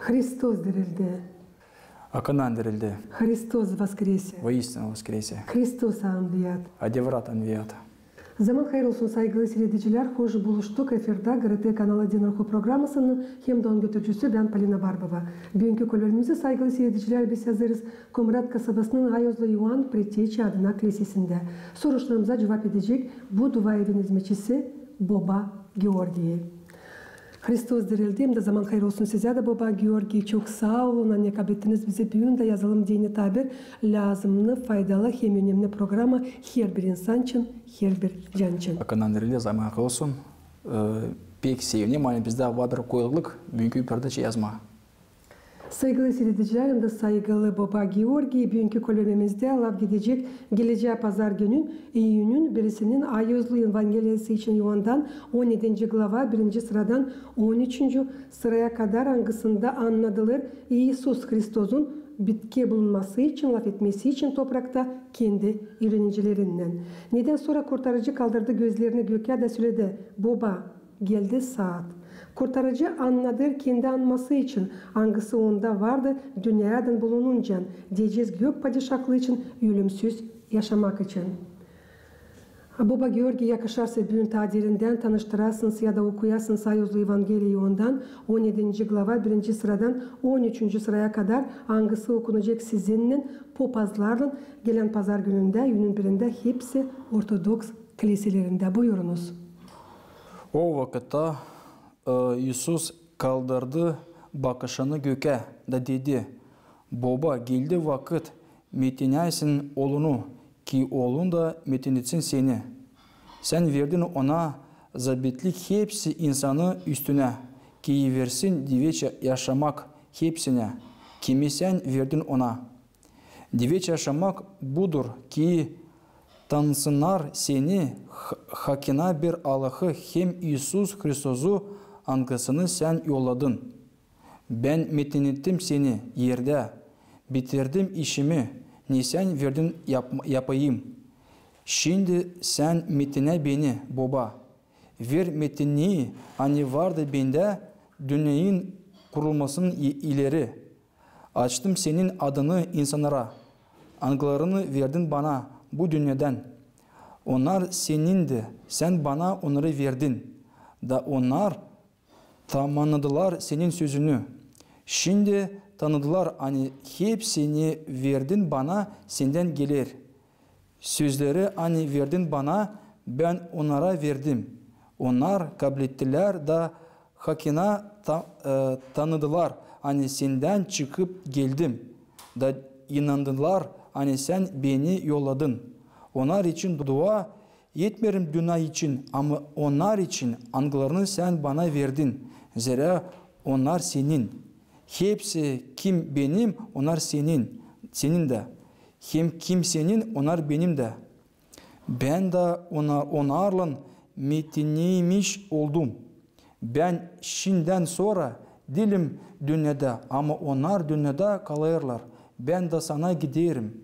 Христос dirildi. Акынан dirildi. Христос воскресе. Воистину воскресе. Христос аңдият. Адеврат анвият. Zaman hayır olsun saygılı seyrediciler. Hoş buluştuk. Efirde GRT kanalı Dinarko programısının hem götürücüsü ben Polina Barbova. Bugünkü kolörümüzü saygılı seyrediciler biz hazırız. Komrat kasabasının Ayozlu Yuan Pretyeçi adına kilisesinde. Soruşlarımıza cevap edecek bu dua evin hizmetçisi Baba Georgi. Hristos dirildi. Hem de zaman hayır olsun size de Baba Georgi. Çok sağ olun. Anne kabettiniz bize büyün de yazalım dini tabir. Lazımlı, faydalı, hem önemli programa her bir insan için, her bir can için. Akından dirildi. Zaman hayır olsun. Pek sevinirim. Hani bizde var bir koyuluk. Bugünkü perdeci yazma. Saygılı seyrediciler, hem de saygılı Baba Georgi, bugünkü kolonimizde laf gidecek geleceği pazar günün İyun'un birisinin Ayozlu Evangeliyası için Yuan'dan 17. glava 1. sıradan 13. sıraya kadar hangisinde anlatılır İisus Hristos'un bitki bulunması için, laf etmesi için toprakta kendi öğrencilerinden. Neden sonra kurtarıcı kaldırdı gözlerini göğe de söyledi. Baba, geldi saat. Kurtarıcı anladır kendi anması için, hangisi onda vardı dünyadan bulununca, diyeceğiz gök padişahlığı için, ölümsüz yaşamak için. Baba Georgi yakışarsa büyün tadirinden tanıştırasınız ya da okuyasınız Ayozlu Evangeliyi ondan 17. glava 1. sıradan 13. sıraya kadar hangisi okunacak sizinle popazlarla gelen pazar gününde, günün birinde hepsi Ortodoks kiliselerinde. Buyurunuz. O vakitte Isus kaldırdı bakışını göke da dedi, Baba geldi vakit metinaysin oğlunu ki oğlun da metinetsin seni. Sen verdin ona zabitlik hepsi insanı üstüne ki versin diveç yaşamak hepsine. Kimi sen verdin ona. Diveç yaşamak budur ki tanısınlar seni hakina bir Allah'ı hem İsus Hristos'u angasını sen yolladın. Ben metinettim seni yerde, bitirdim işimi, ne sen verdin yapayım. Şimdi sen metine beni baba, ver metini hani vardı bende dünyanın kurulmasının ileri. Açtım senin adını insanlara, anılarını verdin bana bu dünyadan. Onlar senindi, sen bana onları verdin. Da onlar tamamladılar senin sözünü. Şimdi tanıdılar hani hepsini verdin bana senden gelir. Sözleri hani verdin bana ben onlara verdim. Onlar kabul ettiler da hakina tanıdılar hani senden çıkıp geldim. Da inandılar hani sen beni yolladın. Onlar için dua etmerim dünya için ama onlar için anılarını sen bana verdin. Zira onlar senin. Hepsi kim benim, onlar senin. Senin de. Hem kim senin, onlar benim de. Ben de onlarla metiniymiş oldum. Ben şimdiden sonra dilim dünyada ama onlar dünyada kalırlar. Ben de sana giderim.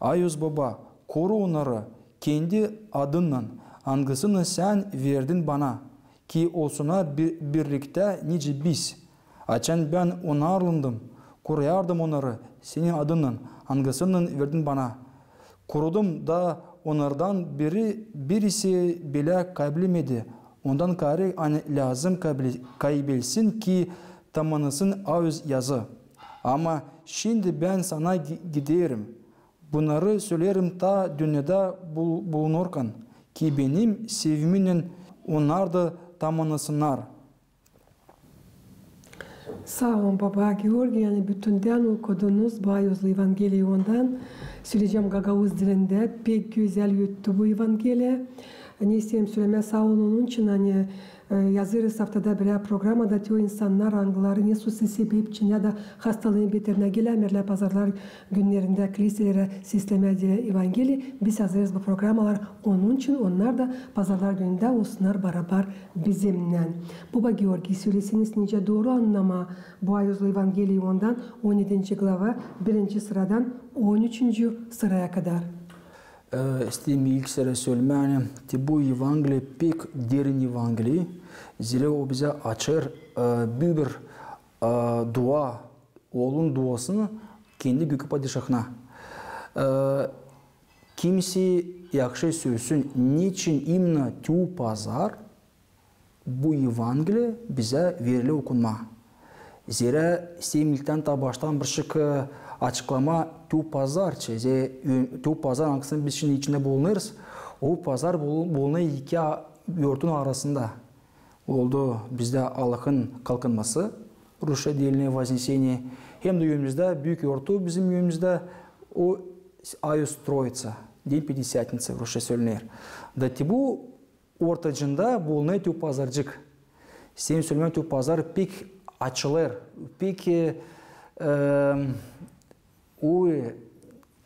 Ayuz Baba, koru onları kendi adından. Hangisini sen verdin bana ki olsunlar birlikte nice biz. Açan ben onarlandım, koruyardım onları senin adından. Hangisini verdin bana. Korudum da onlardan birisi bile kaybolmadı. Ondan gayrı hani lazım kaybetsin ki tamamlasın ağız yazı. Ama şimdi ben sana giderim. Bunları söylerim ta dünyada bulunurken ki benim seviminin onlar da tamamlasınlar. Sağ olun Baba Georgi, yani bütünden okudunuz bu Ayozlu Evangeliyi ondan. Söyleyeceğim Gagavuz dilinde pek güzel yuttu bu Evangeliyi. Ne isteyeyim söyleme sağ olun onun için hani yazırız haftada bir programda diyor insanlar anıların Yesus'u sebep için ya da hastalığın beterine gelemirler pazarlar günlerinde kiliselere sistemediği Evangeli. Biz hazırız bu programalar onun için onlar da pazarlar gününde olsunlar beraber bizimle. Baba Georgi söylesiniz nice doğru anlama bu Ayozlu Evangeliyi ondan 17. glava 1. sıradan 13. sıraya kadar. İstediğim ilk sıra söylemeni bu Evangeli pek derin Evangeli. Zira o bize açır bir dua, oğlun duasını kendi gökü padişahına. Kimisi yakşı söylesin, niçin imna tüy pazar bu Evangeliya bize verili okunma. Zira sevimlikten ta baştan bir şık açıklama tüy pazar. Tüy pazar hangisini biz şimdi içinde bulunuruz. O pazar bulunan iki yurtun arasında oldu bizde Allah'ın kalkınması. Rusça dilini Вознесение. Hem de yönümüzde büyük yurtu bizim yönümüzde o Ayos Troiца. День Пятидесятницы в Rusça söylenir. Da bu ortacında bulunan tüy pazarcık. Senin söylemen tüy pazar pek açılır. Pek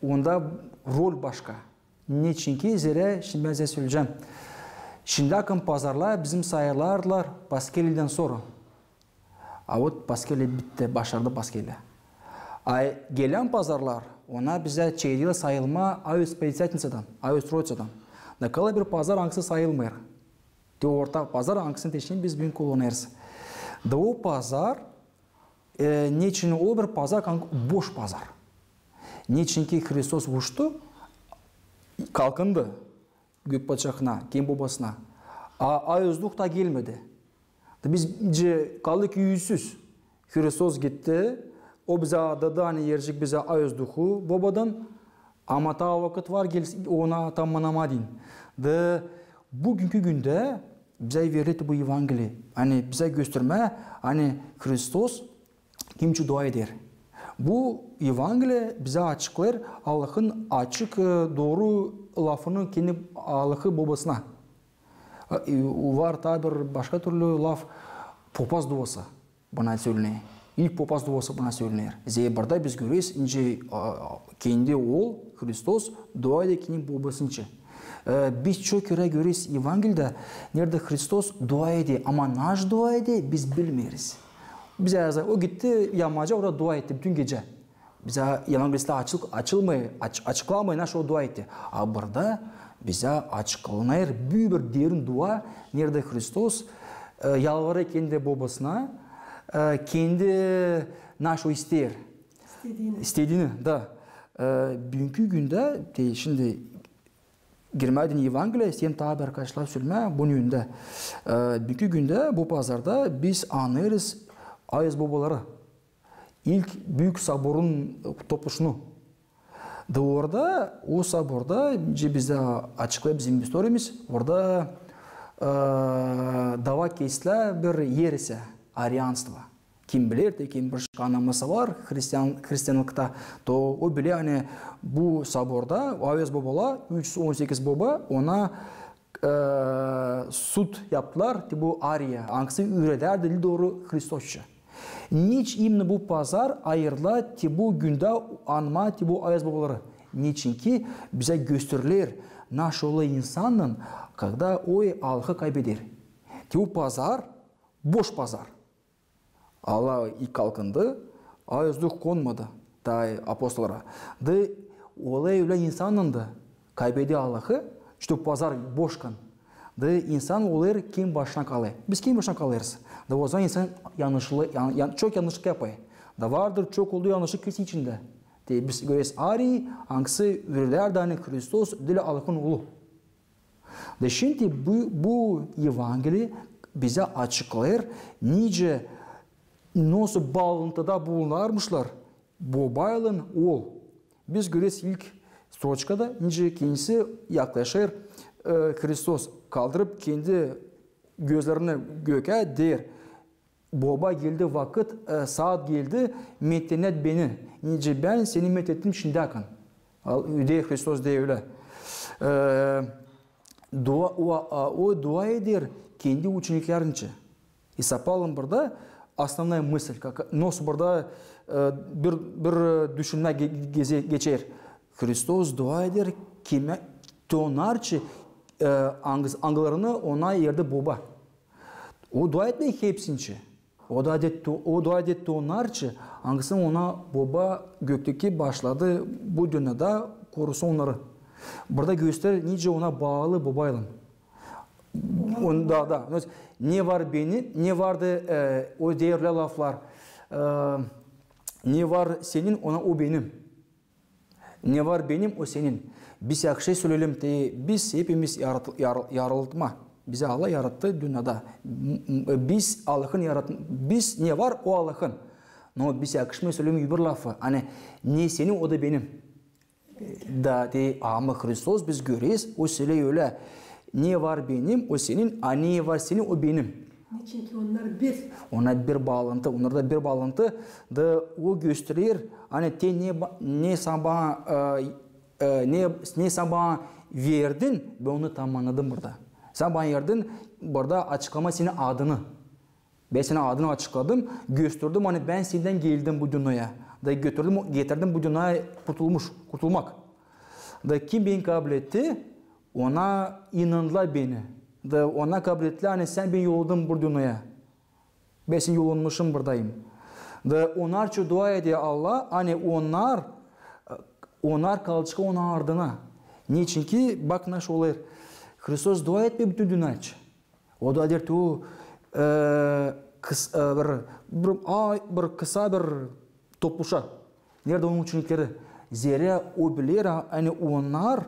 onda rol başka. Niçin ki zira şimdi ben size söyleyeceğim. Şimdi akın pazarlar bizim sayılarlar Paskeli'den sonra. Avut Paskeli bitti, başardı Paskeli. Gelen pazarlar ona bize çeyreği sayılma Ayos Pятидесятницадан, Ayos Troицадан. Da kala bir pazar hangisi sayılmıyor. De orta pazar hangisini teşhin biz bugün kullanırız. Da o pazar niçin o bir pazar boş pazar. Niçin ki Hristos uçtu, kalkındı gök padişahına, kem babasına. Ayozluk da gelmedi. Biz kaldık yüzsüz. Hristos gitti. O bize adadı hani yercik bize ayozluğu babadan. Ama ta vakit var ona tamamlamadın. Da bugünkü günde bize verildi bu Evangeliya. Hani bize gösterme hani Hristos kimçi dua eder. Bu Evangeliya bize açıklar Allah'ın açık doğru lafını kendi Allah'ı babasına. Var tabi başka türlü laf popaz duası bana söylenir. İlk popaz duası bana söylenir. Burada biz görüyoruz ince kendi oğul Hristos dua eder kendi babasınca. Biz çok kere görüyoruz Evangelia'da nerede Hristos dua ediyor ama nasıl dua ediyor biz bilmiyoruz. Bize o gitti yamaca orada dua etti bütün gece. Bize Evangelia'da açıklamayı nasıl o dua etti. Ama burada bize açıklanır büyük bir derin dua nerede Hristos yalvarır kendi babasına kendi nasıl ister. İstediğini da. Bugünkü günde şimdi girmedin Evangeliya sen tabi arkadaşlar söyleme bunun yönünde. Bugünkü günde bu pazarda biz anlarız Ayos babaları. İlk büyük saborun topluşunu. Da orada o saborda bize açıklayıp bizim historiyemiz orada dava kestiler bir yer ise Ariyanство. Kim bilir de kim bir anlaması var Hristiyanlıkta. O bile hani bu saborda Ayos babalar 318 baba ona sud yaptılar. Bu Arya. Hangisi üreder dili doğru Hristosça. Niçin bu pazar ayrıla bu günde anma bu Ayos babaları. Niçin ki bize gösterilir nasıl insanın когда o Allah'ı kaybeder. Bu pazar boş pazar. Allah ilk kalkındı, ayozluk konmadı da apostollara. Da olay öyle insanın da kaybediyor Allah'ı, işte pazar boşkan. Da insan olur kim başına kalır. Biz kim başına kalırız? Da o zaman insan çok yanlışlık yapıyor. Da vardır çok olduğu yanlışlık kişi içinde. De biz görüyoruz Ari, hangisi ürler de hani Hristos dili Allah'ın oğlu. Da şimdi bu Evangeliya bize açıklar nice nasıl bağlantıda bulunarmışlar. Babayla oğul. Biz görüyoruz ilk stroçkada nice kendisi yaklaşır. Hristos kaldırıp kendi gözlerini göğe der. Baba geldi vakit, saat geldi, mettenet beni. Nice ben seni methettim şimdi akın. Diye Hristos diye öyle. O dua eder kendi uçunuklerince. İsa Pavl'ın burada основная мысль, nasıl burada bir düşünme geçer. Hristos dua eder kime tonarçı angılarını ona yerde baba. O dua etmeyi hepsince. O dua etti tonarçı angısını ona baba gökteki başladı bu dünyada korusun onları. Burada gösterir nice ona bağlı babayla. Onda da ne var benim, ne vardı o değerli laflar. ne var senin, ona o benim. Ne var benim, o senin. Biz yakşı söyleyelim de biz hepimiz yaratılma. Bizi Allah yarattı dünyada. Biz Allah'ın yarattı. Biz ne var, o Allah'ın. No biz yakışmayı söyleyeyim bir lafı. Hani ne senin, o da benim. Da de ama Hristos biz görüyoruz. O söylüyor öyle. Ne var benim, o senin. Ne var senin, o benim. Çünkü onlar bir. Ona bir bağlantı, onlarda bir bağlantı da o gösterir. Hani te ne sen bana verdin, ben onu tam anladım burada. Sen bana verdin, burada açıklama senin adını. Ben senin adını açıkladım, gösterdim. Hani ben senden geldim bu dünyaya. Da getirdim bu dünyaya kurtulmak. Da kim beni kabul etti, ona inandılar beni. Da ona kabul ettiler, hani sen beni yolladın bu dünyaya. Ben senin yollanmışım buradayım. Da onlar için dua ediyor Allah, hani onlar kalacak onun ardına. Niçin ki bak nasıl olur. Hristos dua etmiyor bütün dünya için. O da der ki bir kısa bir topluşa. Nerede onun ученикleri? Zira o bilir, hani onlar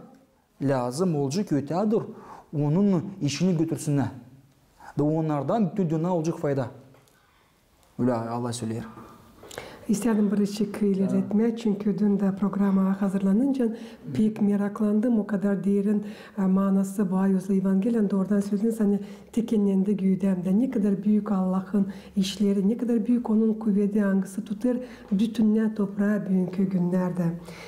lazım olacak ötedir. Onun işini götürsünler. Da onlardan bütün dünya olacak fayda. Öyle Allah söylüyor. İstedim bir ışık ilerletme çünkü dün de programa hazırlanınca pek meraklandım. O kadar derin manası bu Ayozlu Evangelion doğrudan söylediniz. Hani tekenlendi güdemde ne kadar büyük Allah'ın işleri, ne kadar büyük onun kuvveti hangisi tutar bütününe toprağa bugünkü günlerde.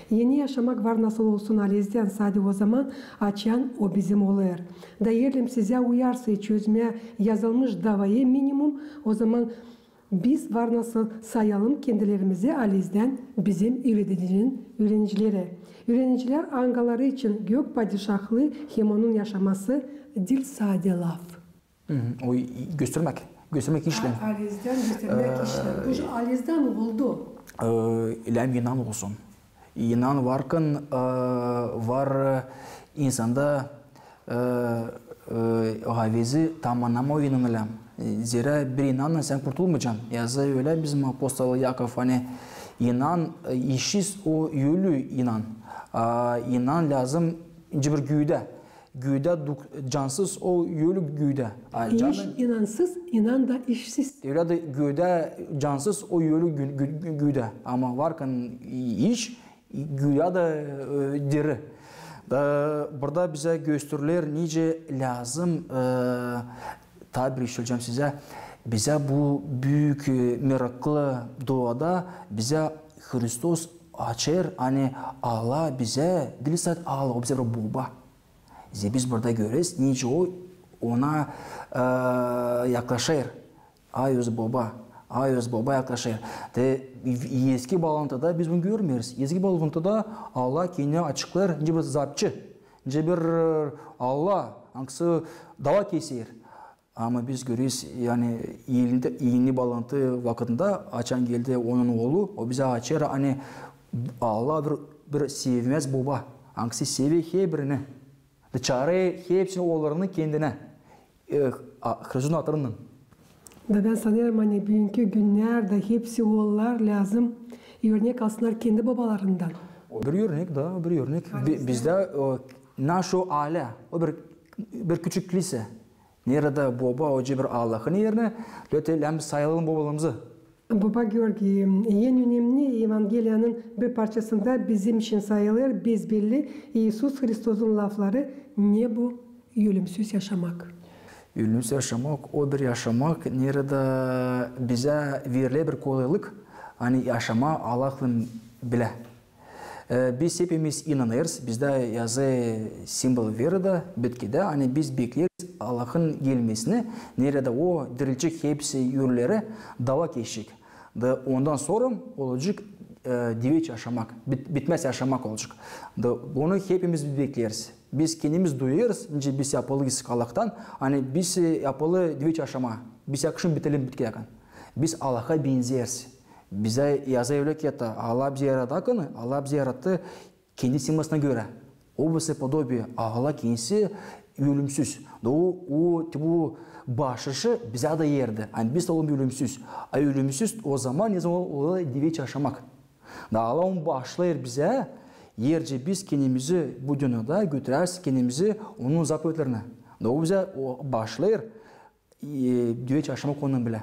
Yeni yaşamak var nasıl olsun Alez'den sadece o zaman açan o bizim olur. Değerlim size uyarsa çözmeye yazılmış davayı minimum o zaman biz var nasıl sayalım kendilerimizi Aliz'den bizim öğrencileri. Öğrenciler angaları için gök padişahlığı hem onun yaşaması dil sade laf. O göstermek işlem. Aliz'den göstermek işlem. Bu Aliz'den oldu. İlem inan olsun. İnan varken var insanda gavizi tamamlama inanılam. Zira bir inanla sen kurtulmayacaksın. Yazı öyle bizim apostol Yakov hani inan işsiz o yölü inan. İnan lazım bir güde. Güde cansız o yölü güde. İş inansız, inan da işsiz. Öyle de güde cansız o yölü güde. Ama varken iş güde de diri. Burada bize gösterilir nice lazım tabir söyleyeceğim size. Bize bu büyük meraklı doğada bize Hristos açar. Hani Allah bize bilisat Allah o bize baba. Biz burada görürüz. Nice o ona yaklaşır. Ayöz baba. Ayöz baba yaklaşır. De eski bağlantıda biz bunu görmüyoruz. Eski bağlantıda Allah kendini açıklar. Nice bir zapçı. Nice bir Allah. Hangisi dava keser. Ama biz görüyoruz yani yeni bağlantı vakitinde açan geldi onun oğlu. O bize açar hani Allah bir sevmez baba. Hangisi seviyor hepsini. Çare hepsini oğullarını kendine. Hristiyan hatırından. Ben sanıyorum hani bugünkü günlerde hepsi oğullar lazım. Örnek alsınlar kendi babalarından. Bir örnek da bir örnek. Bizde naşo aile. O bir küçük kilise. Nerede baba o bir Allah'ın yerine lütfen sayalım babalarımızı. Baba Georgi, en önemli Evangelia'nın bir parçasında bizim için sayılır, biz belli İsus Hristos'un lafları ne bu? Ölümsüz yaşamak. Ölümsüz yaşamak, o bir yaşamak nerede bize verilen bir kolaylık, hani yaşama Allah'ın bile. Biz hepimiz inanırız, bizde yazı simbol verir bitkide, hani biz bekleriz Allah'ın gelmesini, nerede o dirilecek hepsi yürürleri dava geçecek. Ondan sonra olacak diveç yaşamak, bitmez yaşamak olacak. Bunu hepimiz bekleriz. Biz kendimiz duyuyoruz, biz yapalıyız Allah'tan, hani biz yapalı diveç yaşama, biz yakışın bitelim bitkiden. Biz Allah'a benzeriz. Bize yazı öyle ki Allah bizi yarattı, Allah bizi yarattı kendi simasına göre. Образы подобие Ағала кейінсі өлімсіз. Bu başışı bize de yerdi. Yani biz de onun ölümsüz. Ölümsüz o zaman ne zaman o deveç yaşamak. Da Allah onu başlayır bize. Yerce biz kendimizi bu dünyada götüreriz kendimizi onun zapoetlerine. Da o bize başlayır deveç yaşamak onun bile.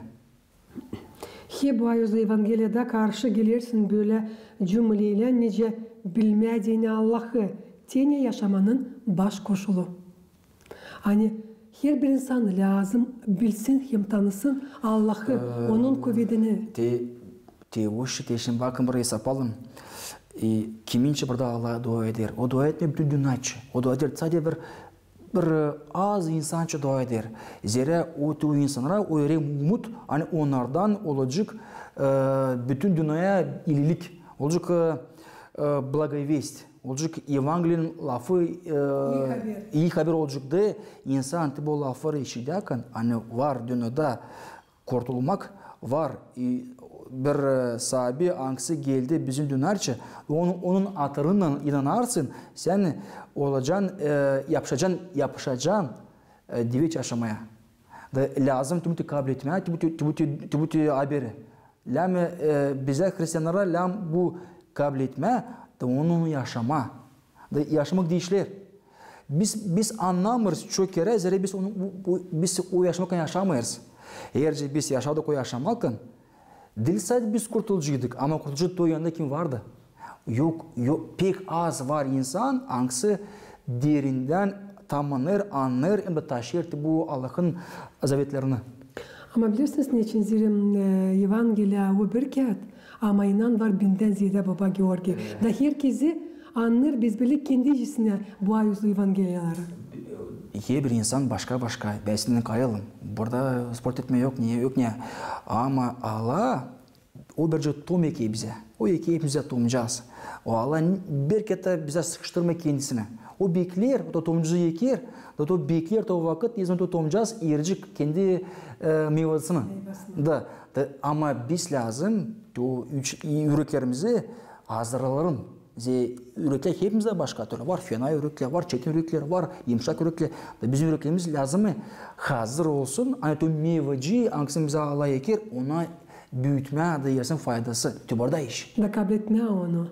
Hep bu ayızlı Evangeliyada karşı gelirsin böyle cümleyle nice bilmediğini Allah'ı tene yaşamanın baş koşulu. Hani her bir insan lazım bilsin hem tanısın Allah'ı, onun kuvvetini. O işte şimdi bakın buraya sapalım. Kiminçe burada Allah'a dua eder. O dua etmiyor bütün dünyacı. O dua eder sadece bir az insanca dua eder. Zira o insanlara o yere umut, hani onlardan olacak bütün dünyaya iyilik, olacak благовесть, olacak Evangeli'nin lafı iyi haber olacak da insan bu lafları işiderken hani var dünyada kurtulmak var. Bir sahibi angsı geldi bizim dünarça onun atırından inanarsın sen olacaksın yapışacaksın deveç yaşamaya da lazım tümtü kabul etmeye tümtü haberi lam bize Hristiyanlara lam bu kabul etme da onu yaşama da yaşamak değişler biz anlamırız çok kere zira biz o yaşamakla yaşamayız eğer biz yaşadık o yaşamakla Dilsaydı biz kurtulcuydık ama kurtulcu o yanında kim vardı? Yok, pek az var insan angsı derinden tamamlar, anlar hem de taşır bu Allah'ın azavetlerini. Ama bilirsiniz ne için zirim Evangeliya o bir kağıt ama inan var binden ziyade Baba Georgi. Da herkesi anlar biz böyle kendi cisine bu ayızlı Evangeliyaları. Her bir insan başka ben senin kayalım. Burada sport etme yok niye. Ama Allah o bir tom ekeği bize. O ekeği bize tomacağız. O Allah bir kere bize sıkıştırma kendisine. O bekler, o tomcuzu eker. O bekler o vakit ne zaman tomacağız yercik kendi meyvasını. Ama biz lazım o yüreklerimizi hazırlayalım. Yürekler hepimizde başka türlü var. Fena yürekler var, çetin yürekler var, yumuşak yürekler. Bizim yüreklerimiz lazım hazır olsun. Hani o meyveci aksimize Allah eker, ona büyütme de yersin faydası. Tübarda iş. Da kabul etme onu.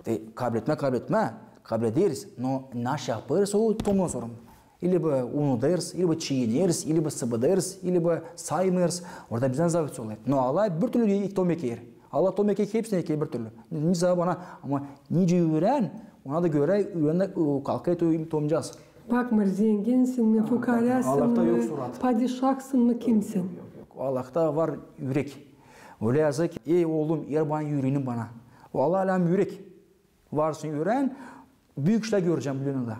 Kabul ederiz. No, naş yaparız o tomdan sonra. İli bu unu deriz, ili bu çiğneriz, ili bu sıbıderiz, ili bu saymayırız. Orada bizden zavit oluyor. No, Allah bir türlü tom eker. Allah tom ekek hepsine ekek bir türlü. Nice bana ama nice öğren, ona da göre kalkayı tomacağız. Bakmır zenginsin mi, fukarasın mı, padişahsın mı, kimsin? Yok. Allah'ta var yürek. Öyle yazık ki, ey oğlum yer bana yüreğini bana. O Allah alam yürek. Varsın öğren, büyük işler göreceğim bu dünyada.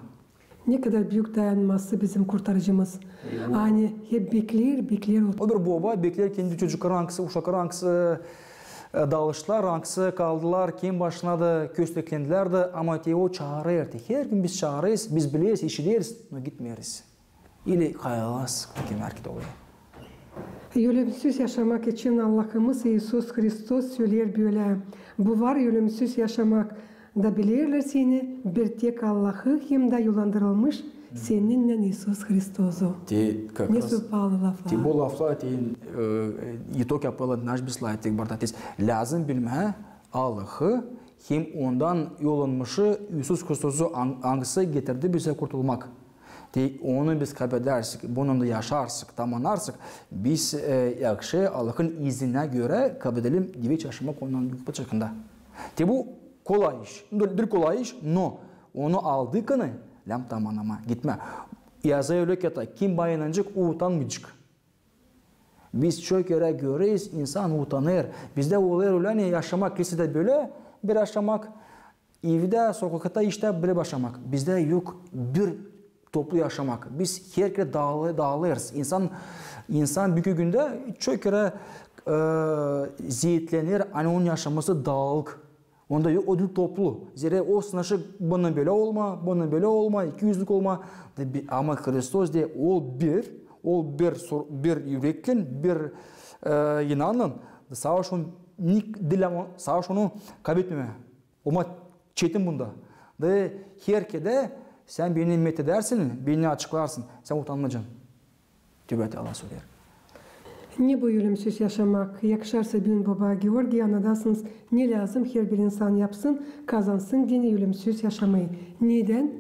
Ne kadar büyük dayanması bizim kurtarıcımız. Hani hep bekler. O bir baba bekler kendi çocukları hangisi, uşakları hangisi dalışlar, hangisi kaldılar, kim başına da kösteklendiler de ama o çağırır. Her gün biz çağırırız, biz biliriz, işideriz, ama gitmeyeriz. İle kayılas, kim erkek oluyor. Ölümsüz yaşamak için Allah'ımız İisus Hristos söyler böyle. Bu var ölümsüz yaşamak da bilirler seni bir tek Allah'ı hem de yollandırılmış seninle İisus Hristos'u. Ne süpalı laflar. Bu laflar itok yapılan naş bir slaytlık barda. Lazım bilme Allah'ı hem ondan yollanmışı İisus Hristos'u angısı getirdi bize kurtulmak. Onu biz kaybedersek, bununla yaşarsek, tamamlarsek biz yakşı Allah'ın iznine göre kabul deveç yaşamak ondan büyük çıkında. Bu kolay iş. Bir kolay iş, no. Onu aldıkını lam tamamlama, gitme. Yazı öyle ki kim bayınacak, o utanmayacak. Biz çok yere göreyiz, insan utanır. Bizde oluyor öyle yaşamak, lisede böyle bir yaşamak, evde, sokakta işte bir yaşamak. Bizde yok bir toplu yaşamak. Biz her kere dağılırız. İnsan bir günde çok kere ziyetlenir, hani onun yaşaması dağılık. Onda yok, o değil toplu. Zira o sınaşı bana böyle olma, ikiyüzlük olma. Ama Hristos diye o bir yüreklen, bir inanın. Savaş onu kaybetmeme. Ama çetin bunda. Herkede sen beni methedersin, beni açıklarsın. Sen utanmayacaksın. Tövbe Allah söyler. Ne bu ölümsüz yaşamak? Yakışarsa Büyük Baba Georgi anladasınız. Ne lazım her bir insan yapsın, kazansın dini ölümsüz yaşamayı. Neden?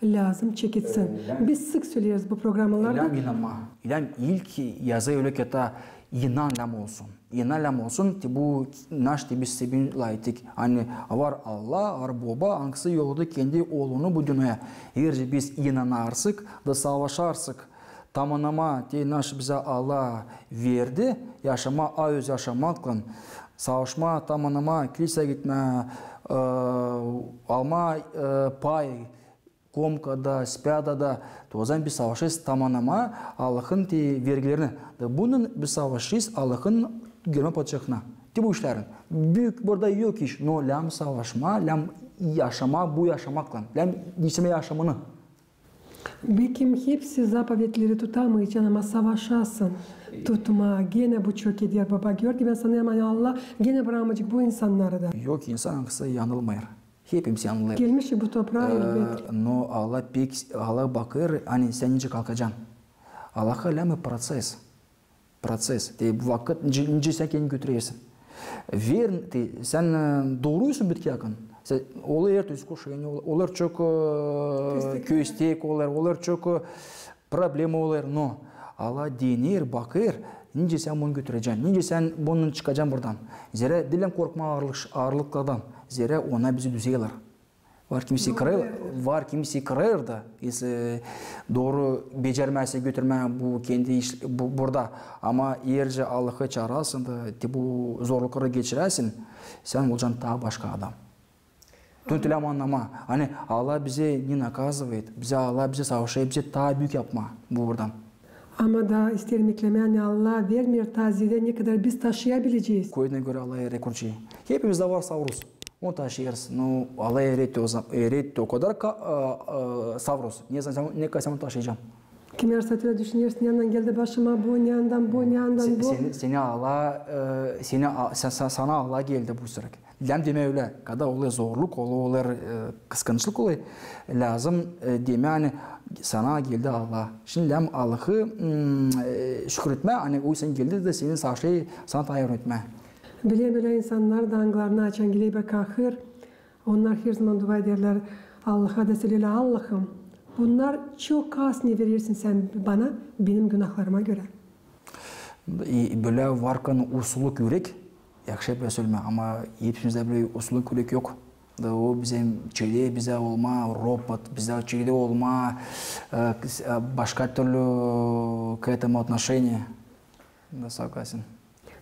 Lazım çekitsin. Biz sık söylüyoruz bu programlarda. İlan inanma. İlan ilk yazı öyle kata inanlam olsun. İnanlam olsun ki bu naş gibi sebin layık. Hani var Allah, var baba, hangisi yolladı kendi oğlunu bu dünyaya. Eğer biz inanarsak da savaşarsak, tamamlama diye naş bize Allah verdi. Yaşama, öz yaşamakla, savaşma, tamamlama, kiliseye gitme, alma pay, Komkada, Spyada'da, o zaman biz savaşıyız tamamlama Allah'ın vergilerini. Bunun biz savaşıyız Allah'ın görme padişahına. Bu işlerin. Büyük burada yok iş. No, lam savaşma, lam yaşama, bu yaşamakla. Lam geçirme yaşamını. Belki hepsi zapovetleri tutamayacağın ama savaşasın. Tutma, gene bu çok eder Baba Georgi. Ben sana hemen Allah gene bırakmayacak bu insanları da. Yok insan hangisi yanılmayır. Hepimiz yanılır. Gelmiş bu toprağa elbet. No, Allah bakır, hani sen nice kalkacaksın. Allah'a lama proces. Proces. Bu vakit nice sen kendini götürüyorsun. Ver, sen doğruysun bitki yakın. Olar искушение, olar çok köstek olar çok problem olar. No, Allah denir, bakır. Nice sen bunu götüreceksin, nice sen bunun çıkacaksın buradan. Zira dilen korkma ağırlıklardan. Zira ona bizi düzeyler. Var kimisi kırır da, doğru becermezse götürme bu kendi iş burada. Ama eğerce Allah'ı çağırasın da bu zorlukları geçirersin, sen olacaksın daha başka adam. Tüntülem anlama. Hani Allah bize ne naказывает, Allah bize savaşıyor, bize daha büyük yapma buradan. Ama da isterim eklemeyen Allah vermiyor tazide ne kadar biz taşıyabileceğiz. Koyuna göre Allah'a rekorçu. Hepimizde var savruz. Onu taşıyırız. No, Allah'a eretti o kadar savruz. Ne kadar sen taşıyacağım. Kimler satıyla düşünüyorsun yandan geldi başıma bu yandan bu. Sana Allah geldi bu sürekli. Lem deme öyle. Kada oluyor zorluk, oluyor kıskançlık oluyor. Lazım deme hani sana geldi Allah. Şimdi lem Allah'ı şükretme. Hani o sen geldi de senin sağlığı sana tayin etme. Bile insanlar da anglarını açan giley bir kahır. Onlar her zaman dua ederler. Allah'a da söylüyorlar Allah'ım. Bunlar çok az ne verirsin sen bana benim günahlarıma göre. Böyle varken usulü yürek. Yakşı bir söyleme ama hepimizde böyle usulü yürek yok. O bizim çeyde bize olma, robot bize çeyde olma, başka türlü к этому отношение. Da согласен.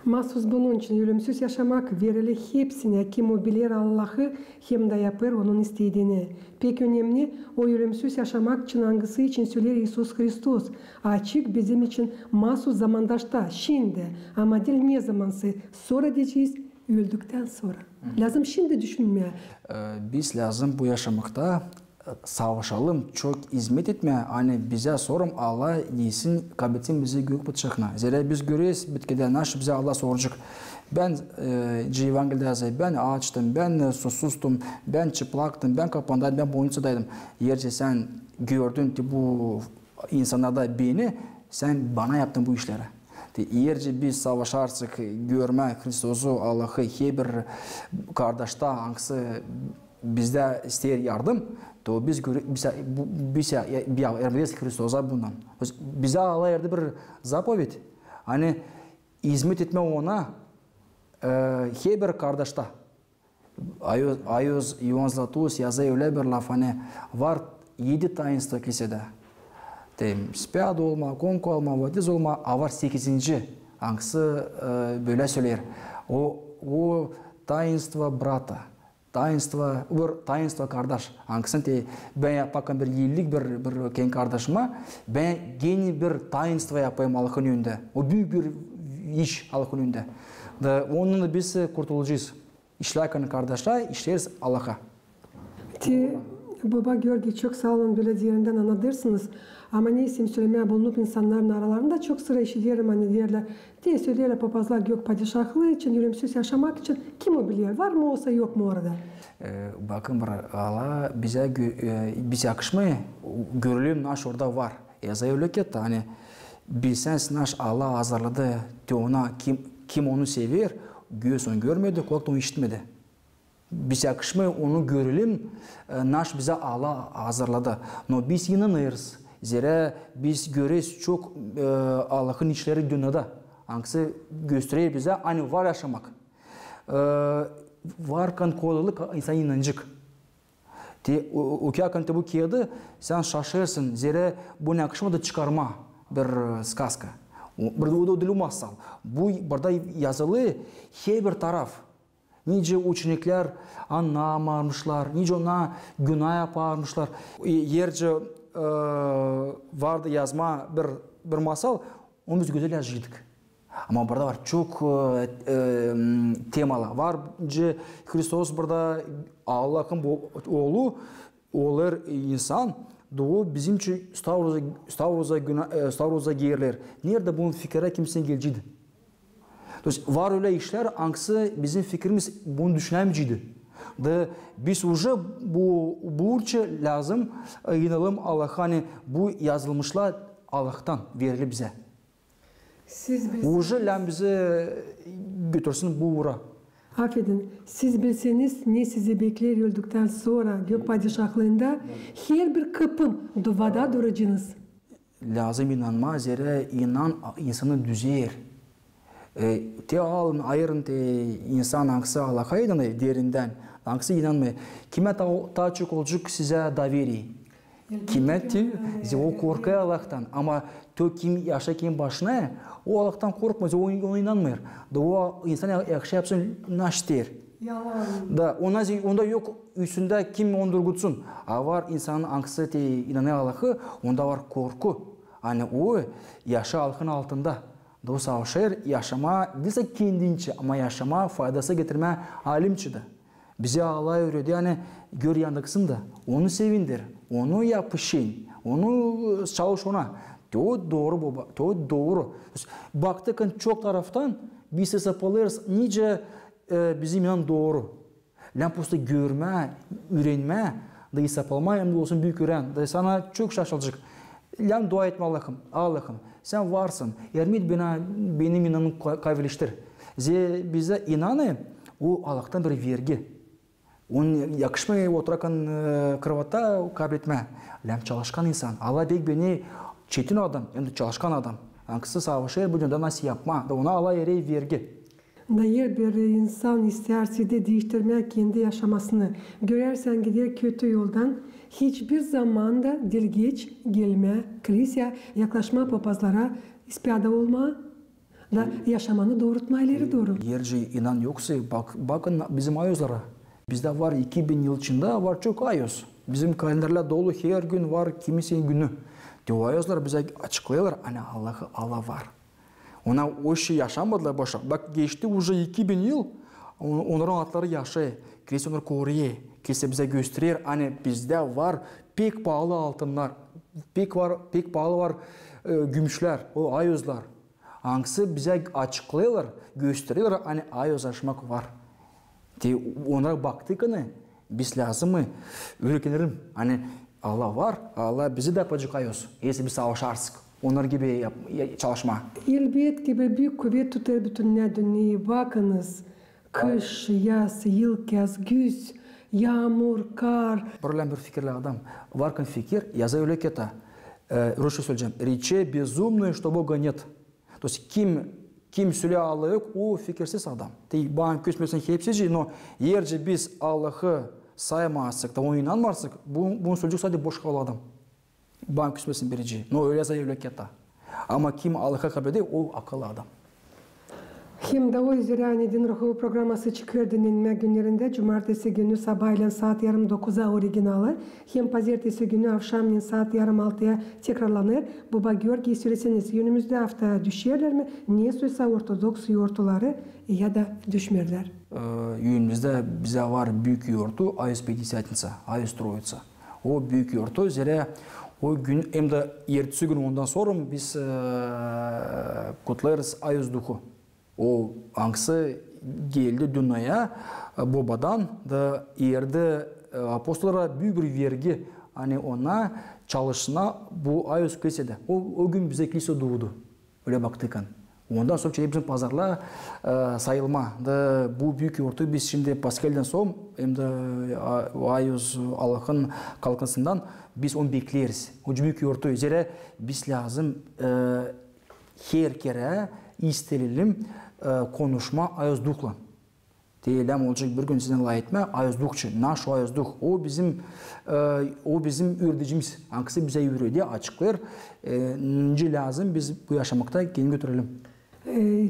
Mahsus bunun için ölümsüz yaşamak verili hepsine kim o bilir Allah'ı hem de yapar onun istediğini. Pek önemli o ölümsüz yaşamak için hangisi için söyler İsus Hristos. Açık bizim için mahsus zamandaşta şimdi ama değil ne zamansı sonra diyeceğiz öldükten sonra. Lazım şimdi düşünmeye. Biz lazım bu yaşamakta savaşalım, çok hizmet etme. Hani bize sorum Allah yesin, kabetin bizi gök bıçakına. Zira biz görüyoruz, bitkide naş bize Allah soracak. Ben Evangelide yazayım, ben açtım, ben susuztum, ben çıplaktım, ben kapandaydım, ben boyunsadaydım. Eğerce sen gördün ki bu insanlarda beni, sen bana yaptın bu işleri. Eğerce biz savaşarsak, görme Hristosu, Allah'ı, her bir kardeşte hangisi bizde ister yardım, to biz yardım Hristosa bundan. Bize Allah yerde bir zapovet. Hani hizmet etme ona her bir kardeşte. Ayuz Ivan Zlatus yazıyor öyle bir laf hani var 7 tainство kilisede. Spyad olma, konko olma, vadiz olma, var 8. hangisi böyle söyler. O tainство brata. Tainство kardeş. Hangisini ben yaparken bir iyilik bir kendi kardeşime ben yeni bir tainство yapayım Allah'ın önünde. O büyük bir iş Allah'ın önünde. Onunla biz kurtulacağız. İşlerken kardeşler işleriz Allah'a. Baba Georgi çok sağ olun böyle diğerinden anlatırsınız. Ama neyse söylemeye bulunup insanların aralarında çok sıra işitiyorum hani diyorlar. Diye söylerler papazlar gök padişahlığı için, ölümsüz yaşamak için kim o biliyor? Var mı olsa yok mu orada? Bakın Allah bize yakışmıyor. Görülüm naş orada var. Yazı öyle ki hani bilseniz naş Allah hazırladı. De ona kim onu seviyor? Göz onu görmedi, kulak onu işitmedi. Bize yakışmıyor onu görelim. Naş bize Allah hazırladı. No biz inanırız. Zira biz görürüz çok Allah'ın işleri dünyada. Hangisi gösteriyor bize hani var yaşamak. Varken koluluk insan inancık. Okuyakan bu kağıdı sen şaşırırsın. Zira bu ne yakışmadı çıkarma bir сказка. Burada ödülü masal. Bu burada yazılı her bir taraf. Nice uçnikler anlamamışlar, nice ona günah yaparmışlar. Yerce vardı yazma bir masal, onu biz güzel yazıyorduk. Ama burada var çok temalar var. Hristos burada Allah'ın oğlu, olur insan. Doğu bizim için Stavros'a giyerler. Nerede bunun fikre kimse gelciydi? Var öyle işler, hangisi bizim fikrimiz bunu düşünemeyecekti. Biz уже bu için lazım inanalım Allah'a hani bu yazılmışlar Allah'tan verili bize. Уже lan bize götürsün bu uğra. Affedin, siz bilseniz ne sizi bekler öldükten sonra gök padişahlığında her bir kapım duvada duracağınız. Lazım inanma, zira inan insanı düzer. Te alın, ayırın te insan hangisi Allah'a inanıyor derinden, hangisi inanmıyor. Kime daha çok olacak size daveri. Kime o korkuyor Allah'tan. Ama kim yaşarken başına o Allah'tan korkmaz, o inanmıyor. O insan yakşı yapsın naş der. Yalan. Onda yok üstünde kim ondurgutsun. Var insanın hangisi te inanıyor Allah'ı, onda var korku. Hani o yaşa Allah'ın altında. O savaşır, yaşama değilse kendince ama yaşama faydası getirme alimçidir. Bize Allah öğretiyor yani gör yandıksın da onu sevindir, onu yapışın, onu çalış ona. O doğru baba, o doğru. Baktıkın çok taraftan biz hesaplarız nice bizim yan doğru. Lamposta görme, öğrenme, da hesaplama hem de olsun büyük öğren. Da sana çok şaşılacak. Lan dua etme Allah'ım. Sen varsın. Yermit benim inanım kayveleştir. Bize inanı o Allah'tan bir vergi. Onun yakışmaya oturakan kırvata kabul etme. Lan çalışkan insan. Allah bek beni çetin adam, yani çalışkan adam. Hangisi savaşır bu dünyada nasıl yapma. Da ona Allah yere vergi. Eğer bir insan isterse de değiştirmek kendi yaşamasını, görürsen gider kötü yoldan, hiçbir zaman da dilgeç gelme, kilise yaklaşma papazlara ispiyada olma da yaşamanı doğrultma ileri doğru. Yerce inan yoksa bakın bizim ayozlara. Bizde var 2000 yıl içinde var çok ayoz. Bizim kalenderler dolu her gün var kimisinin günü. O ayozlar bize açıklıyorlar hani Allah var. Ona o şey yaşamadılar boşa. Bak geçti уже 2000 yıl. Onların adları yaşıyor. Kilise onları koruyor. Kilise bize gösteriyor. Hani bizde var pek pahalı altınlar. Pek pahalı var gümüşler, o ayozlar. Hangisi bize açıklıyorlar, gösteriyorlar. Hani ayoz açmak var. Onlara baktık hani biz lazım mı? Öğrenelim. Hani Allah var. Allah bizi de yapacak ayoz. Eğer biz savaşarsın. Onlar gibi çalışma. Elbet gibi büyük kuvvet tutar bütün dünyayı. Bakınız. Kış, yaz, yaz, güz, yağmur, kar. Problem bir fikirli adam. Varken fikir, yazı öyle ki Rusça söyleyeceğim. Речи безумные, что Бога нет. То есть kim söylüyor Allah yok, o fikirsiz adam. Bana küsmesin hepsici, no yerce biz Allah'ı saymazsak da ona inanmazsak, bunu söyleyecek sadece boş kalan adam. Bana küsmesin birici. No öyle yazı öyle ki Ama kim Allah'a kabul ediyor, o akıllı adam. Hem de o yüzden Din Ruhu programması çıkıyor dinlenme günlerinde. Cumartesi günü sabahleyin saat 9'a orijinali. Hem pazartesi günü akşamleyin saat 6'ya tekrarlanır. Baba Georgi söyleseniz önümüzde hafta düşerler mi? Niye söylese Ortodoks yoğurtları ya da düşmerler? Önümüzde bize var büyük yoğurtu, ayız 50'sı, ayız 3'sı. O büyük yortu üzere o gün hem de ertesi gün ondan sonra biz kutlarız Ayazduhu. O angsı geldi dünyaya babadan da yerde apostollara büyük bir vergi hani ona çalışına bu Ayaz kilisede. O gün bize kilise doğdu. Öyle baktıkan. Ondan sonra bizim pazarla sayılma. Da bu büyük yortu biz şimdi Paskal'den sonra hem de Ayaz Allah'ın kalkmasından biz onu bekleriz. O büyük yortu üzere biz lazım her kere isteyelim konuşma Ayazduh'la. Diyelim olacak bir gün sizden layıkma Ayazduhçı, naş Ayazduh. O bizim ürdücümüz. Hangisi bize yürüyor diye açıklar. Nece lazım biz bu yaşamakta kendini götürelim.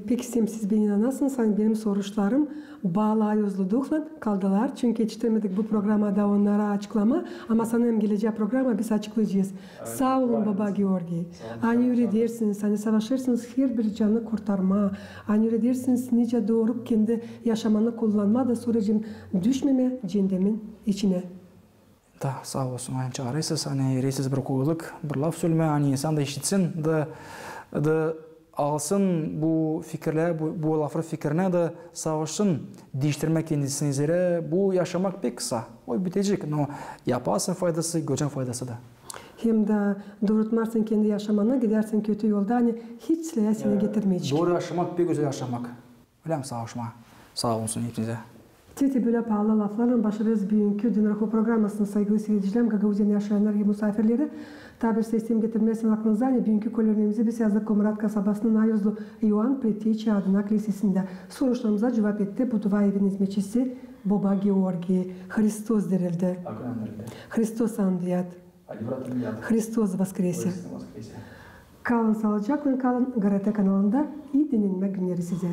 Peki siz beni inanasınız, benim soruşlarım bağlı Ayazduh'la kaldılar. Çünkü yetiştiremedik bu programda onlara açıklama. Ama sanırım gelecek programa biz açıklayacağız. Sağ olun Baba Georgi. Hani öyle dersiniz, hani savaşırsınız her bir canı kurtarma. Hani öyle dersiniz nice doğurup kendi yaşamanı kullanma da sürecim düşmeme cendemin içine. Da sağ olsun. Hani çağırırsınız, hani reisiz bir koyuluk, bir laf söyleme, hani insan da işitsin da alsın bu fikirler, bu lafın fikrine de savaşsın, değiştirmek kendisini üzere. Bu yaşamak pek kısa. O bitecek. No, yaparsın faydası, göreceğin faydası da. Hem de doğrultmarsın kendi yaşamanı, gidersin kötü yolda, hani hiç seni getirmeyecek. Doğru yaşamak, pek güzel yaşamak. Öyle mi savaşma? Sağ olsun hepinize. Titi böyle pahalı lafların başarız büyünkü Dünrako programmasının saygılı seyircilerim, Gagauzyan yaşayanlar gibi misafirleri tabir sistem getirmesin aklınıza. Hani büyünkü kolonimizi biz yazdık Komrat kasabasının Ayazlı Ioan Pretici adına kilisesinde soruşlarımıza cevap etti. Bu dua evin hizmetçisi Baba Georgi. Hristos dirildi. Hristos andiyat. Hristos воскресе. Kalın sağlıcakla kalın. Garete kanalında iyi dinlenme günleri size.